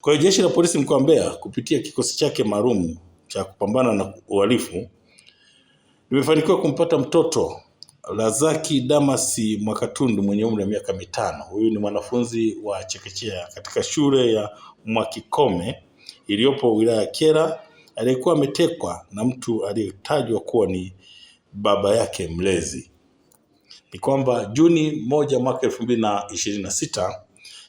Kwa hiyo Jeshi la Polisi mkoa wa Mbeya kupitia kikosi chake maalum cha kupambana na uhalifu limefanikiwa kumpata mtoto Razaki Damasi Mwakatundu mwenye umri wa miaka 5. Huyu ni mwanafunzi wa chekechea katika shule ya Mwakikome iliyopo wilaya ya Kyela, aliyekuwa ametekwa na mtu aliyetajwa kuwa ni baba yake mlezi. Ni kwamba Juni 1 mwaka 2026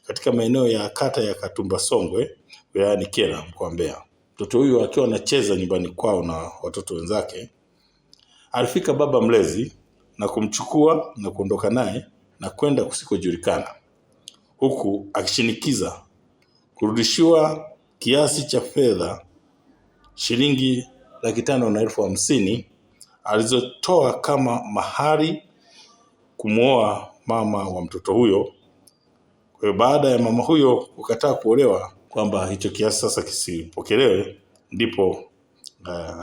katika maeneo ya kata ya Katumba Songwe wilayani Kyela mkoa wa Mbeya, mtoto huyu akiwa anacheza nyumbani kwao na watoto wenzake, alifika baba mlezi na kumchukua na kuondoka naye na kwenda kusikojulikana, huku akishinikiza kurudishiwa kiasi cha fedha shilingi 550,000 alizotoa kama mahari kumuoa mama wa mtoto huyo. Kwa hiyo baada ya mama huyo kukataa kuolewa kwamba hicho kiasi sasa kisipokelewe, ndipo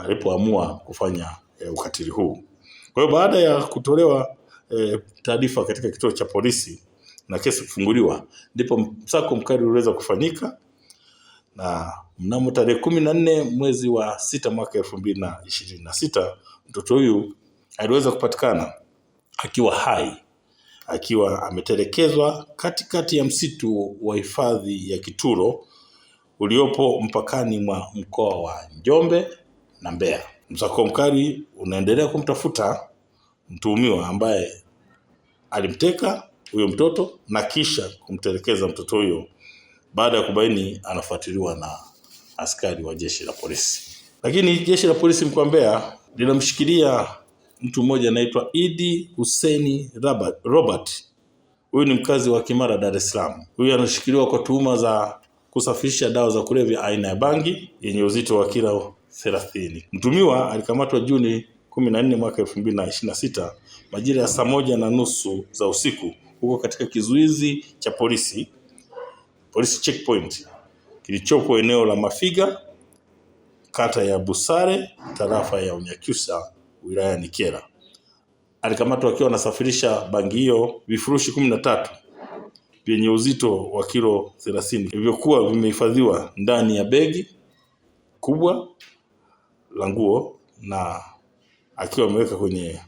alipoamua kufanya ukatili huu. Kwa hiyo baada ya kutolewa taarifa katika kituo cha polisi na kesi kufunguliwa, ndipo msako mkali uliweza kufanyika, na mnamo tarehe 14 mwezi wa 6 mwaka 2026 mtoto huyu aliweza kupatikana akiwa hai, akiwa ametelekezwa katikati ya msitu wa hifadhi ya Kituro uliopo mpakani mwa mkoa wa Njombe na Mbeya. Msako mkali unaendelea kumtafuta mtuhumiwa ambaye alimteka huyo mtoto na kisha kumtelekeza mtoto huyo, baada ya kubaini anafuatiliwa na askari wa Jeshi la Polisi. Lakini Jeshi la Polisi mkoa wa Mbeya linamshikilia mtu mmoja anaitwa Idi Hussein Robert. Huyu ni mkazi wa Kimara, Dar es Salaam. Huyu anashikiliwa kwa tuhuma za kusafirisha dawa za kulevya aina ya bangi yenye uzito wa kilo 30. Mtumiwa alikamatwa Juni 14 mwaka 2026 majira ya saa 1:30 za usiku huko katika kizuizi cha polisi checkpoint kilichopo eneo la Mafiga, kata ya Busare, tarafa ya Unyakyusa, wilayani Kyela. Alikamatwa akiwa anasafirisha bangi hiyo vifurushi 13 vyenye uzito wa kilo 30 vilivyokuwa vimehifadhiwa ndani ya begi kubwa la nguo, na akiwa ameweka kwenye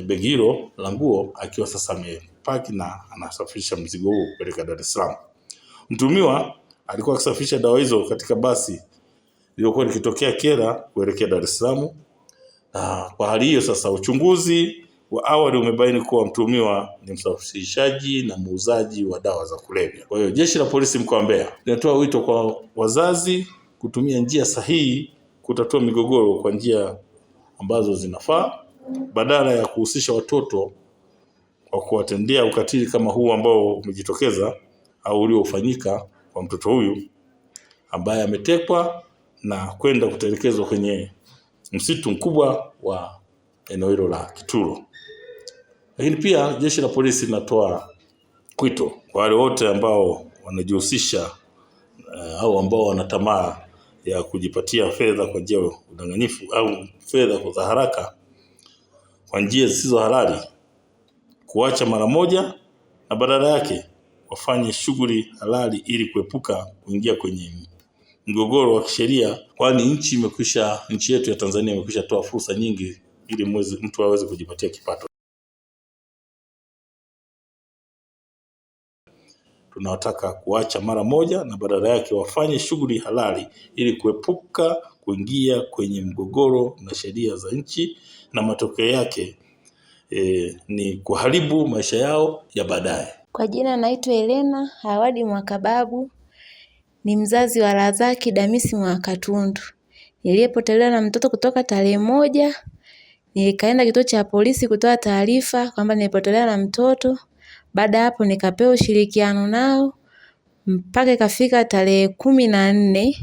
begi hilo la nguo akiwa sasa amepaki na anasafirisha mzigo huo kupeleka Dar es Salaam. Mtumiwa alikuwa akisafirisha dawa hizo katika basi lililokuwa likitokea Kyela kuelekea Dar es Salaam. Na kwa hali hiyo sasa uchunguzi wa awali umebaini kuwa mtumiwa ni msafirishaji na muuzaji wa dawa za kulevya. Kwa hiyo Jeshi la Polisi mkoa wa Mbeya linatoa wito kwa wazazi kutumia njia sahihi kutatua migogoro kwa njia ambazo zinafaa, badala ya kuhusisha watoto kwa kuwatendea ukatili kama huu ambao umejitokeza au uliofanyika kwa mtoto huyu ambaye ametekwa na kwenda kutelekezwa kwenye msitu mkubwa wa eneo hilo la Kituro. Lakini pia Jeshi la Polisi linatoa wito kwa wale wote ambao wanajihusisha au ambao wana tamaa ya kujipatia fedha kwa njia ya udanganyifu au fedha za haraka kwa njia zisizo halali, kuacha mara moja na badala yake wafanye shughuli halali ili kuepuka kuingia kwenye mgogoro wa kisheria, kwani nchi yetu ya Tanzania imekwisha toa fursa nyingi ili mtu aweze kujipatia kipato. Tunawataka kuacha mara moja na badala yake wafanye shughuli halali ili kuepuka kuingia kwenye mgogoro na sheria za nchi, na matokeo yake ni kuharibu maisha yao ya baadaye. Kwa jina naitwa Elena Hawadi Mwakababu, ni mzazi wa Razaki Damisi Mwakatundu niliyepotelewa na mtoto kutoka tarehe 1. Nikaenda kituo cha polisi kutoa taarifa kwamba nilipotelewa na mtoto. Baada hapo nikapewa ushirikiano nao mpaka ikafika tarehe 14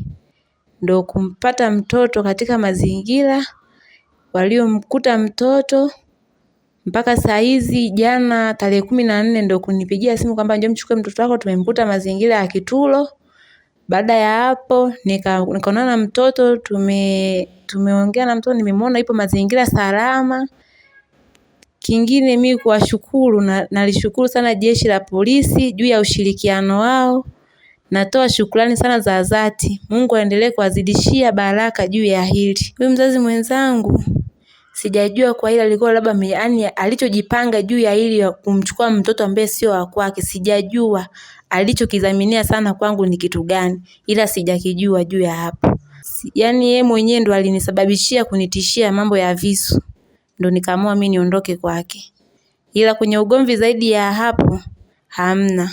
ndo kumpata mtoto katika mazingira waliomkuta mtoto. Mpaka saa hizi jana tarehe 14 ndo kunipigia simu kwamba njoo mchukue mtoto wako, tumemkuta mazingira ya Kituro. Baada ya hapo nikaonana na mtoto, tumeongea na mtoto, nimemwona ipo mazingira salama. Kingine mimi kuwashukuru na nalishukuru sana Jeshi la Polisi juu ya ushirikiano wao. Natoa shukrani sana za dhati. Mungu aendelee kuwazidishia baraka juu ya hili. Huyu mzazi mwenzangu sijajua kwa hili alikuwa labda yaani alichojipanga juu ya hili ya kumchukua mtoto ambaye sio wa kwake, sijajua alichokidhaminia sana kwangu ni kitu gani, ila sijakijua juu ya hapo. Yaani yeye mwenyewe ndo alinisababishia kunitishia mambo ya visu, ndo nikaamua mimi niondoke kwake, ila kwenye ugomvi zaidi ya hapo hamna.